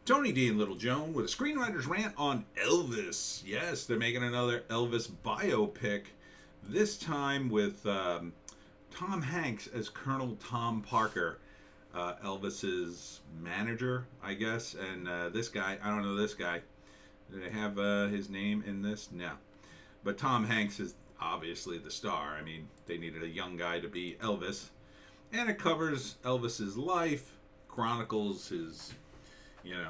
Tony D and Little Joan with a screenwriter's rant on Elvis. Yes, they're making another Elvis biopic, this time with Tom Hanks as Colonel Tom Parker, Elvis's manager, I guess. And this guy, I don't know this guy. Do they have his name in this? No. But Tom Hanks is obviously the star. I mean, they needed a young guy to be Elvis. And it covers Elvis's life, chronicles his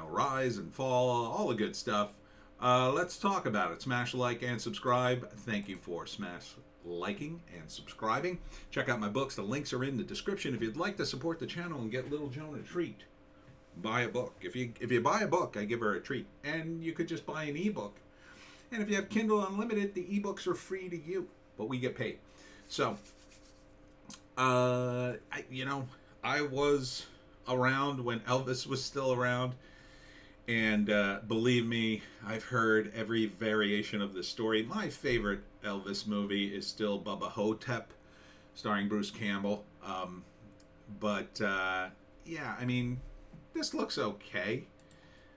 rise and fall, all the good stuff. Let's talk about it. Smash like and subscribe. Thank you for smash liking and subscribing. Check out my books. The links are in the description. If you'd like to support the channel and get Little Joan a treat, buy a book. If you buy a book, I give her a treat. And you could just buy an ebook. And if you have Kindle Unlimited, the ebooks are free to you, but we get paid. So, I was around when Elvis was still around, and believe me, I've heard every variation of this story. My favorite Elvis movie is still Bubba Hotep, starring Bruce Campbell. Yeah, I mean, this looks okay.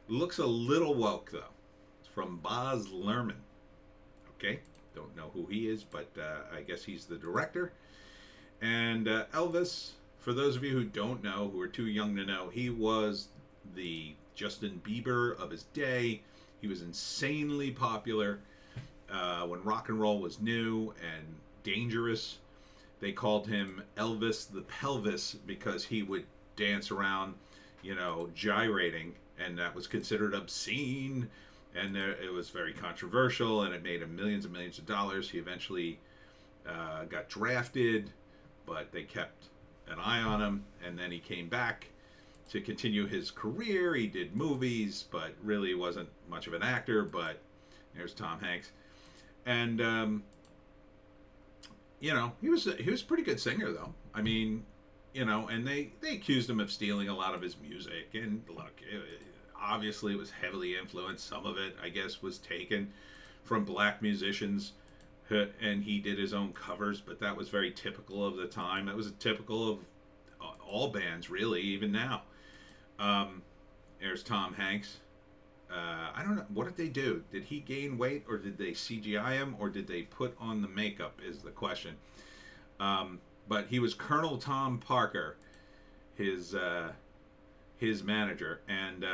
Looks a little woke though. It's from Baz Luhrmann. Okay, don't know who he is, but I guess he's the director. And Elvis, for those of you who don't know, who are too young to know, he was the Justin Bieber of his day. He was insanely popular when rock and roll was new and dangerous. They called him Elvis the Pelvis because he would dance around, gyrating, and that was considered obscene. And it was very controversial, and it made him millions and millions of dollars. He eventually got drafted, but they kept an eye on him, and then he came back to continue his career. He did movies, but really wasn't much of an actor. But there's Tom Hanks, and he was a pretty good singer, though. I mean, and they accused him of stealing a lot of his music, and look, obviously it was heavily influenced. Some of it, I guess, was taken from black musicians, and he did his own covers, but that was very typical of the time. That was typical of all bands, really, even now. There's Tom Hanks. I don't know. What did they do? Did he gain weight, or did they CGI him, or did they put on the makeup, is the question. But he was Colonel Tom Parker, his manager. And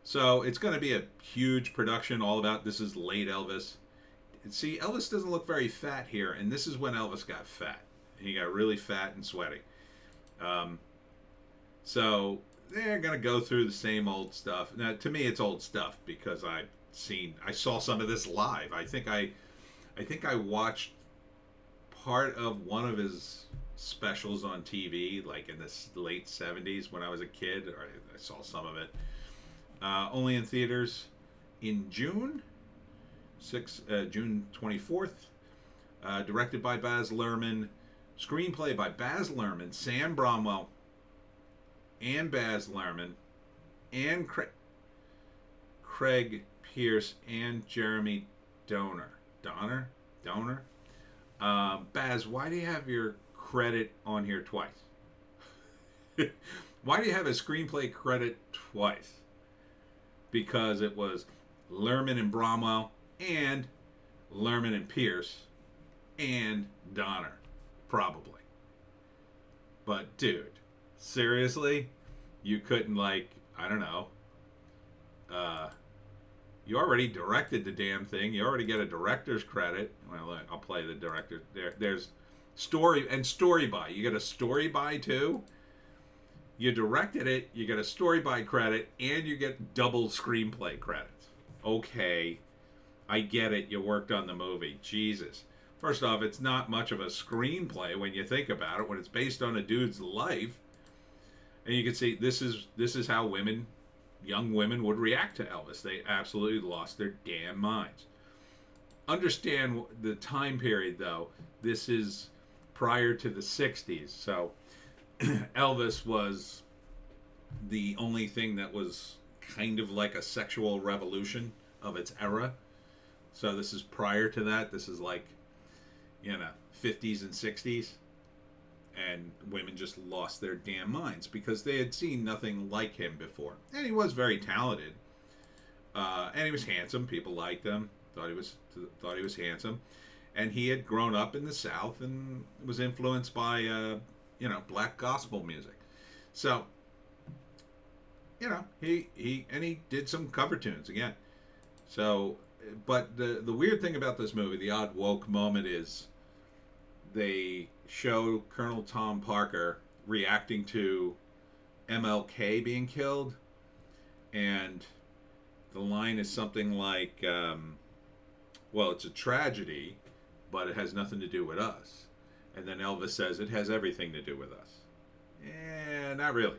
so it's going to be a huge production all about, this is late Elvis. See, Elvis doesn't look very fat here, and this is when Elvis got fat. He got really fat and sweaty. So they're gonna go through the same old stuff. Now, to me, it's old stuff because I saw some of this live. I think I watched part of one of his specials on TV, like in the late '70s when I was a kid. Or I saw some of it. Only in theaters in June. June 24th. Directed by Baz Luhrmann. Screenplay by Baz Luhrmann, Sam Bromwell, and Baz Luhrmann, and Craig Pierce, and Jeremy Donner. Baz, why do you have your credit on here twice? Why do you have a screenplay credit twice? Because it was Luhrmann and Bromwell, and Luhrmann and Pierce, and Donner, probably. But dude, seriously, you couldn't, like, I don't know. You already directed the damn thing. You already get a director's credit. Well, I'll play the director. There's story and story by. You get a story by too. You directed it. You get a story by credit, and you get double screenplay credits. Okay, I get it. You worked on the movie. Jesus. First off, it's not much of a screenplay when you think about it. When it's based on a dude's life, and you can see this is how young women would react to Elvis. They absolutely lost their damn minds. Understand the time period, though. This is prior to the '60s, so Elvis was the only thing that was kind of like a sexual revolution of its era. So this is prior to that. This is like, 50s and 60s. and women just lost their damn minds because they had seen nothing like him before. And he was very talented, and he was handsome. People liked him. Thought he was handsome, and he had grown up in the South and was influenced by black gospel music. So he did some cover tunes again. So, but the weird thing about this movie, the odd woke moment, is they show Colonel Tom Parker reacting to MLK being killed, and the line is something like, well, it's a tragedy, but it has nothing to do with us. And then Elvis says, it has everything to do with us. Not really.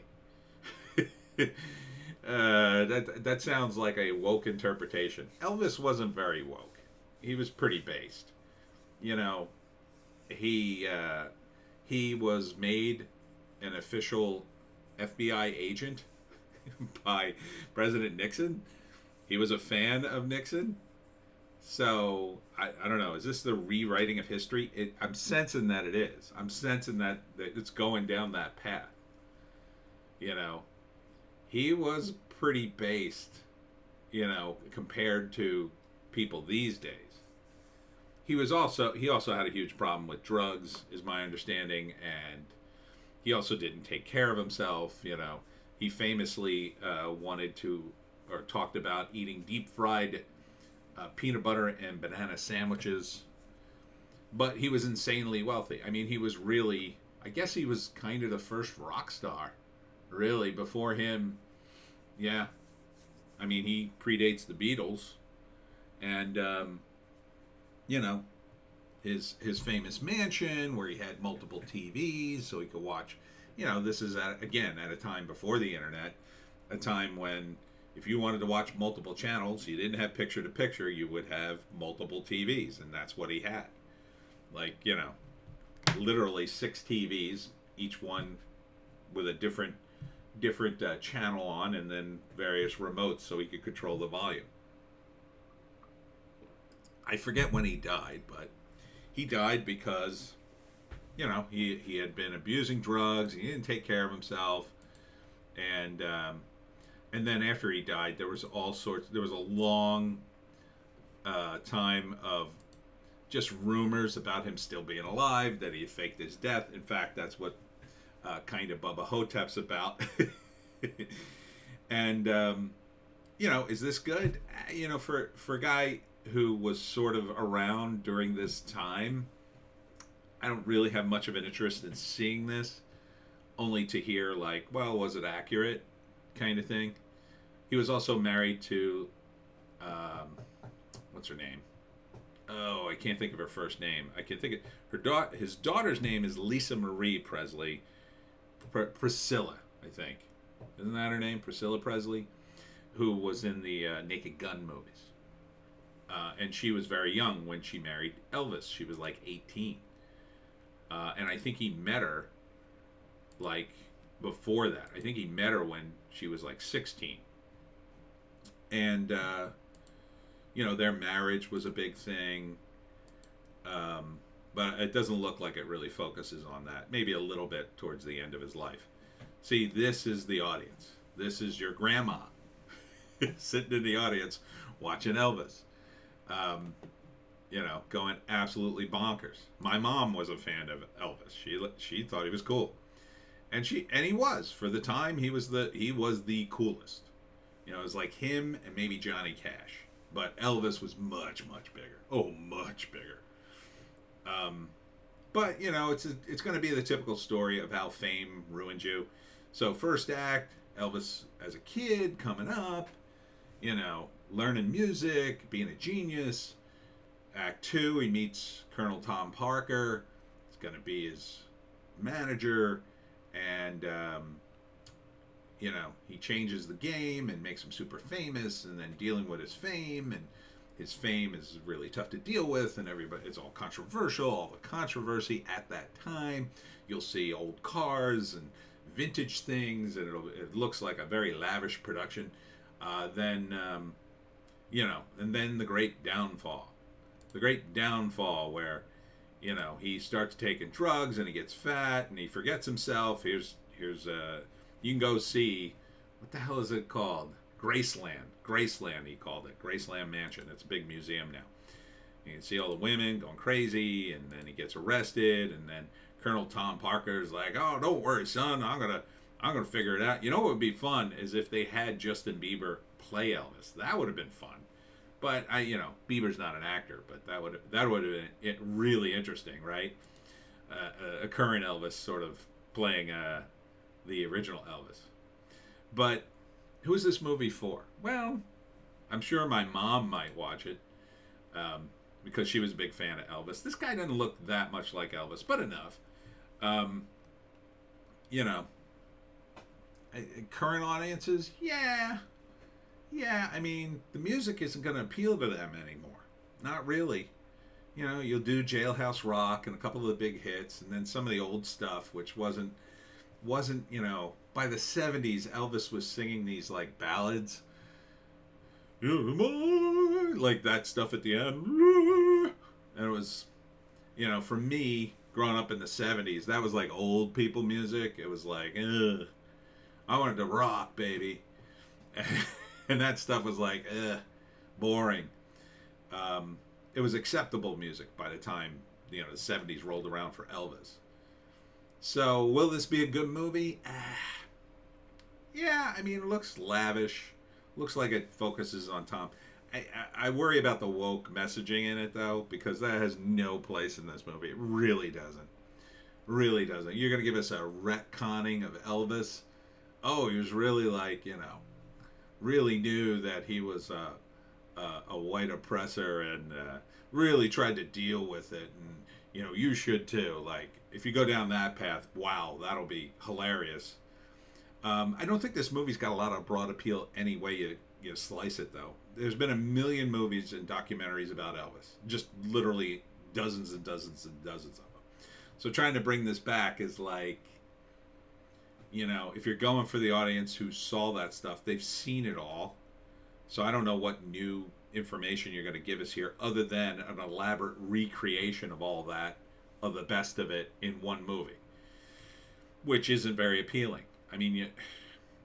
That sounds like a woke interpretation. Elvis wasn't very woke. He was pretty based. He was made an official FBI agent by President Nixon. He was a fan of Nixon. So, I don't know. Is this the rewriting of history? I'm sensing that it is. I'm sensing that it's going down that path. He was pretty based, compared to people these days. He also had a huge problem with drugs, is my understanding, and he also didn't take care of himself. He famously wanted to, or talked about eating deep fried peanut butter and banana sandwiches, but he was insanely wealthy. I mean, he was really, I guess he was kind of the first rock star, really. Before him, yeah, I mean, he predates the Beatles, and his famous mansion where he had multiple TVs so he could watch. This is at a time before the internet, a time when if you wanted to watch multiple channels, you didn't have picture to picture, you would have multiple TVs, and that's what he had. Like, literally 6 TVs, each one with a different channel on, and then various remotes so he could control the volume. I forget when he died, but he died because, he had been abusing drugs, he didn't take care of himself, and then after he died, there was a long time of just rumors about him still being alive, that he faked his death. In fact, that's what kind of Bubba Hotep's about. And, is this good? For a guy who was sort of around during this time, I don't really have much of an interest in seeing this, only to hear like, well, was it accurate kind of thing. He was also married to, what's her name? Oh, I can't think of her first name. I can think of his daughter's name is Lisa Marie Presley. Priscilla, I think. Isn't that her name? Priscilla Presley, who was in the Naked Gun movies. And she was very young when she married Elvis. She was like 18. And I think he met her like before that. I think he met her when she was like 16. And, their marriage was a big thing. But it doesn't look like it really focuses on that. Maybe a little bit towards the end of his life. See, this is the audience. This is your grandma sitting in the audience watching Elvis. Going absolutely bonkers. My mom was a fan of Elvis. She thought he was cool. And he was. For the time, he was the coolest. It was like him and maybe Johnny Cash. But Elvis was much, much bigger. Oh, much bigger. But it's going to be the typical story of how fame ruined you. So first act, Elvis as a kid coming up, learning music, being a genius. Act 2, he meets Colonel Tom Parker. It's going to be his manager, and he changes the game and makes him super famous, and then dealing with his fame, and his fame is really tough to deal with, and it's all controversial, all the controversy at that time. You'll see old cars and vintage things, and it looks like a very lavish production. And then the great downfall. The great downfall where, he starts taking drugs and he gets fat and he forgets himself. Here's you can go see, what the hell is it called? Graceland, he called it. Graceland Mansion. It's a big museum now. You can see all the women going crazy, and then he gets arrested, and then Colonel Tom Parker's like, "Oh, don't worry, son. I'm gonna figure it out." You know what would be fun is if they had Justin Bieber play Elvis. That would have been fun. But Bieber's not an actor, but that would have been really interesting, right? A current Elvis sort of playing the original Elvis. But who's this movie for? Well, I'm sure my mom might watch it because she was a big fan of Elvis. This guy doesn't look that much like Elvis, but enough. Current audiences, yeah. I mean, the music isn't going to appeal to them anymore. Not really. You'll do Jailhouse Rock and a couple of the big hits, and then some of the old stuff, which wasn't. By the 70s, Elvis was singing these like ballads, like that stuff at the end, and it was, for me growing up in the 70s, that was like old people music. It was like, ugh, I wanted to rock, baby. And that stuff was like, boring. It was acceptable music by the time, the 70s rolled around for Elvis. So, will this be a good movie? Yeah, I mean, it looks lavish. Looks like it focuses on Tom. I worry about the woke messaging in it, though, because that has no place in this movie. It really doesn't. Really doesn't. You're going to give us a retconning of Elvis? Oh, he was really like, really knew that he was a white oppressor and really tried to deal with it. And, you should too. Like, if you go down that path, wow, that'll be hilarious. I don't think this movie's got a lot of broad appeal any way you slice it, though. There's been a million movies and documentaries about Elvis. Just literally dozens and dozens and dozens of them. So trying to bring this back is like, if you're going for the audience who saw that stuff, they've seen it all. So I don't know what new information you're going to give us here other than an elaborate recreation of all that, of the best of it in one movie, which isn't very appealing. I mean,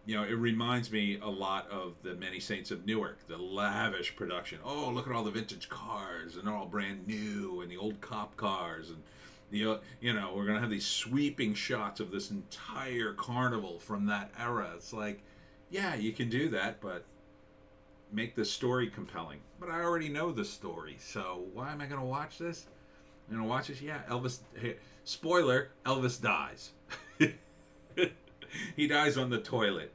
it reminds me a lot of the Many Saints of Newark, the lavish production. Oh, look at all the vintage cars, and they're all brand new, and the old cop cars, and we're going to have these sweeping shots of this entire carnival from that era. It's like, yeah, you can do that, but make the story compelling. But I already know the story, so why am I going to watch this? I'm going to watch this? Yeah, Elvis, hey, spoiler, Elvis dies. He dies on the toilet.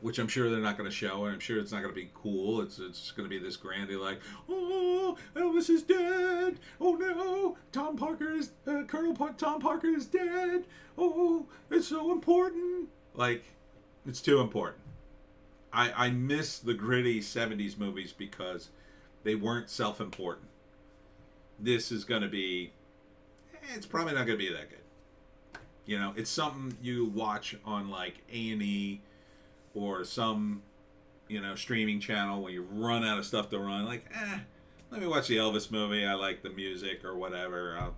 Which I'm sure they're not going to show, and I'm sure it's not going to be cool. It's going to be this grandy, like, oh, Elvis is dead. Oh no, Colonel Tom Parker is dead. Oh, it's so important. Like, it's too important. I miss the gritty 70s movies because they weren't self-important. This is going to be, it's probably not going to be that good. It's something you watch on like A&E or some, streaming channel when you run out of stuff to run. Like, let me watch the Elvis movie. I like the music or whatever. I'll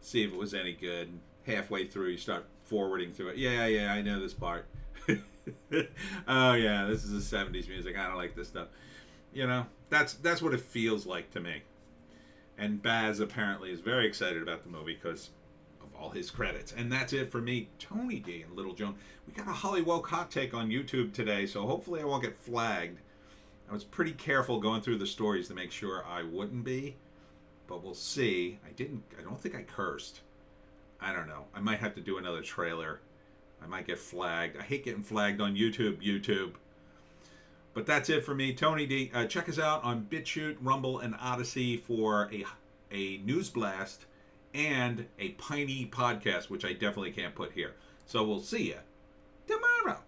see if it was any good. Halfway through, you start forwarding through it. Yeah, I know this part. Oh yeah, this is the 70s music. I don't like this stuff. That's what it feels like to me. And Baz apparently is very excited about the movie because of all his credits. And that's it for me, Tony D and Little Joan. We got a Hollywoke hot take on YouTube today, so hopefully I won't get flagged. I was pretty careful going through the stories to make sure I wouldn't be, but we'll see. I don't think I cursed. I don't know. I might have to do another trailer. I might get flagged. I hate getting flagged on YouTube. But that's it for me, Tony D. Check us out on Bitchute, Rumble, and Odysee for a news blast and a Piney podcast, which I definitely can't put here. So we'll see you tomorrow.